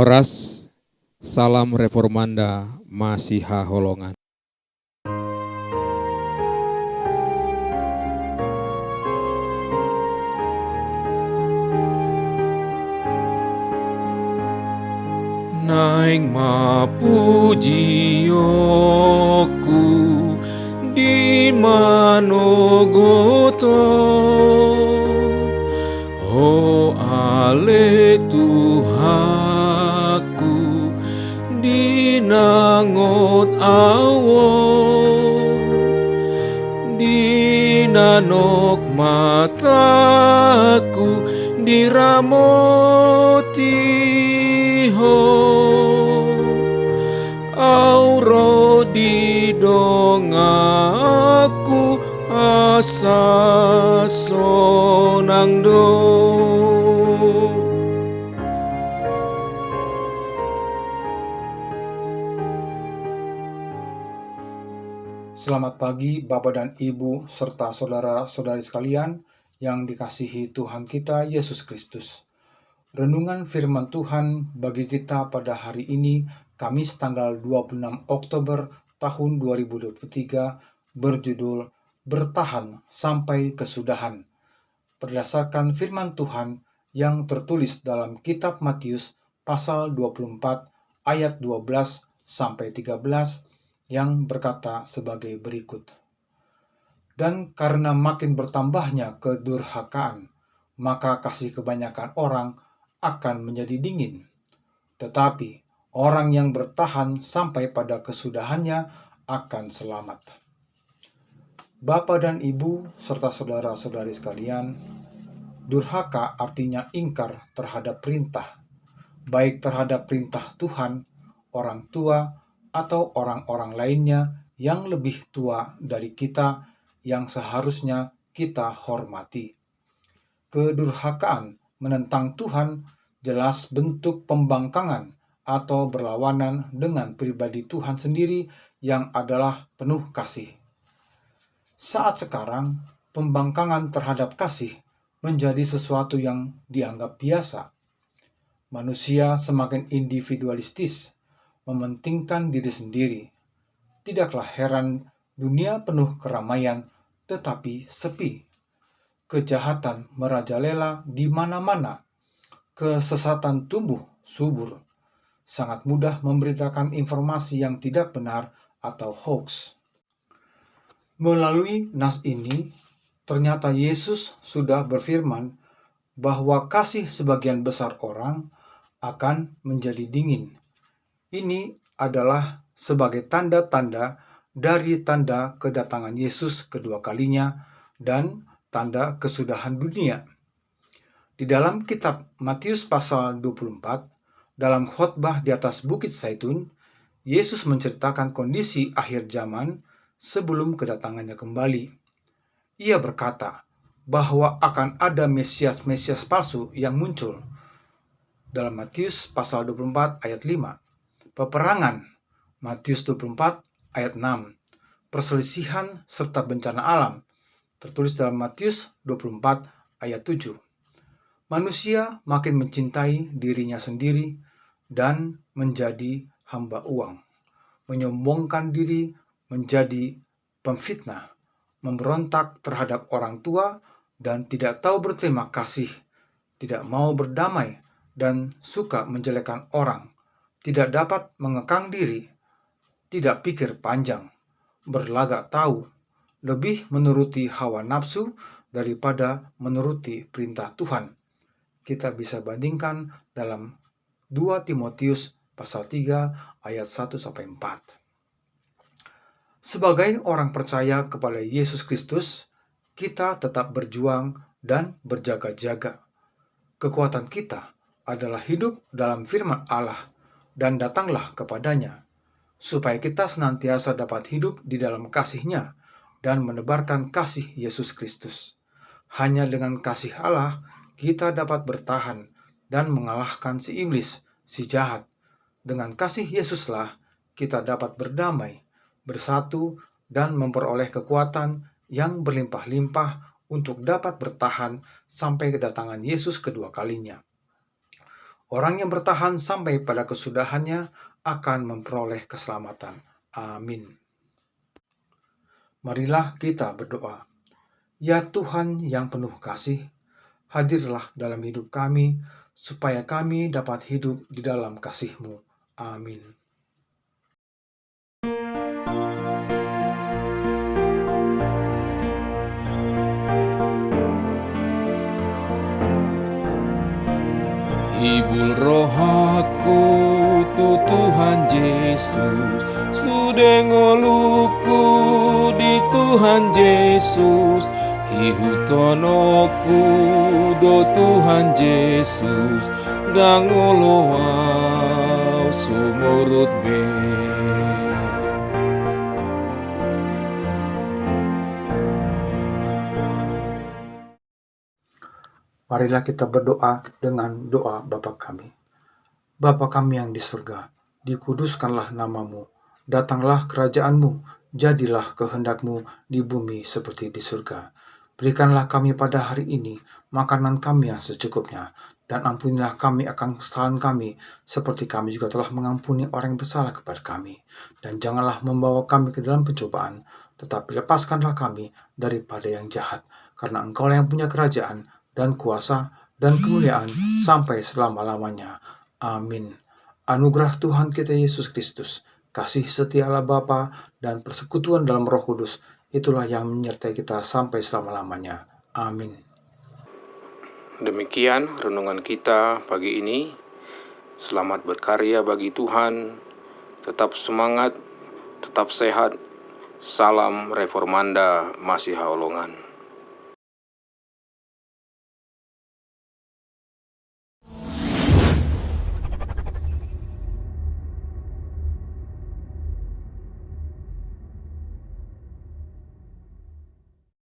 Horas, salam reformanda Masiha Holongan. Naing mapujioku di manogoto, ho ale Tuhaku di nangot awon, di nanok mataku di ramoti auro di dongaku asa sonang do. Selamat pagi Bapak dan Ibu serta saudara-saudari sekalian yang dikasihi Tuhan kita Yesus Kristus. Renungan firman Tuhan bagi kita pada hari ini, Kamis tanggal 26 Oktober tahun 2023, berjudul Bertahan Sampai Kesudahan. Berdasarkan firman Tuhan yang tertulis dalam kitab Matius pasal 24 ayat 12 sampai 13 yang berkata sebagai berikut. Dan karena makin bertambahnya kedurhakaan, maka kasih kebanyakan orang akan menjadi dingin. Tetapi orang yang bertahan sampai pada kesudahannya akan selamat. Bapak dan Ibu serta saudara-saudari sekalian, durhaka artinya ingkar terhadap perintah, baik terhadap perintah Tuhan, orang tua, atau orang-orang lainnya yang lebih tua dari kita yang seharusnya kita hormati. Kedurhakaan menentang Tuhan jelas bentuk pembangkangan atau berlawanan dengan pribadi Tuhan sendiri yang adalah penuh kasih. Saat sekarang, pembangkangan terhadap kasih menjadi sesuatu yang dianggap biasa. Manusia semakin individualistis, mementingkan diri sendiri. Tidaklah heran dunia penuh keramaian tetapi sepi. Kejahatan merajalela di mana-mana. Kesesatan tumbuh subur. Sangat mudah memberitakan informasi yang tidak benar atau hoax. Melalui nas ini, ternyata Yesus sudah berfirman bahwa kasih sebagian besar orang akan menjadi dingin. Ini adalah sebagai tanda-tanda dari tanda kedatangan Yesus kedua kalinya dan tanda kesudahan dunia. Di dalam kitab Matius pasal 24, dalam khotbah di atas Bukit Zaitun, Yesus menceritakan kondisi akhir zaman sebelum kedatangannya kembali. Ia berkata bahwa akan ada Mesias palsu yang muncul. Dalam Matius pasal 24 ayat 5, peperangan, Matius 24 ayat 6, perselisihan serta bencana alam, tertulis dalam Matius 24 ayat 7. Manusia makin mencintai dirinya sendiri dan menjadi hamba uang, menyombongkan diri menjadi pemfitnah, memberontak terhadap orang tua dan tidak tahu berterima kasih, tidak mau berdamai dan suka menjelekkan orang, tidak dapat mengekang diri, tidak pikir panjang, berlagak tahu, lebih menuruti hawa nafsu daripada menuruti perintah Tuhan. Kita bisa bandingkan dalam 2 Timotius pasal 3 ayat 1-4. Sebagai orang percaya kepada Yesus Kristus, kita tetap berjuang dan berjaga-jaga. Kekuatan kita adalah hidup dalam firman Allah dan datanglah kepadanya, supaya kita senantiasa dapat hidup di dalam kasih-Nya dan menebarkan kasih Yesus Kristus. Hanya dengan kasih Allah, kita dapat bertahan dan mengalahkan si iblis, si jahat. Dengan kasih Yesuslah, kita dapat berdamai, bersatu, dan memperoleh kekuatan yang berlimpah-limpah untuk dapat bertahan sampai kedatangan Yesus kedua kalinya. Orang yang bertahan sampai pada kesudahannya akan memperoleh keselamatan. Amin. Marilah kita berdoa. Ya Tuhan yang penuh kasih, hadirlah dalam hidup kami, supaya kami dapat hidup di dalam kasih-Mu. Amin. Hibur rohaku tu Tuhan Yesus, sudengoluku di Tuhan Yesus, ihutonoku do Tuhan Yesus, dangolowau sumurut be. Marilah kita berdoa dengan doa Bapa kami. Bapa kami yang di surga, dikuduskanlah nama-Mu, datanglah kerajaan-Mu, jadilah kehendak-Mu di bumi seperti di surga. Berikanlah kami pada hari ini makanan kami yang secukupnya, dan ampunilah kami akan kesalahan kami, seperti kami juga telah mengampuni orang yang bersalah kepada kami. Dan janganlah membawa kami ke dalam pencobaan, tetapi lepaskanlah kami daripada yang jahat, karena Engkau yang punya kerajaan, dan kuasa, dan kemuliaan sampai selama-lamanya. Amin. Anugerah Tuhan kita Yesus Kristus, kasih setia Allah Bapa, dan persekutuan dalam Roh Kudus, itulah yang menyertai kita sampai selama-lamanya. Amin. Demikian renungan kita pagi ini. Selamat berkarya bagi Tuhan. Tetap semangat, tetap sehat. Salam Reformanda Masiha Holongan.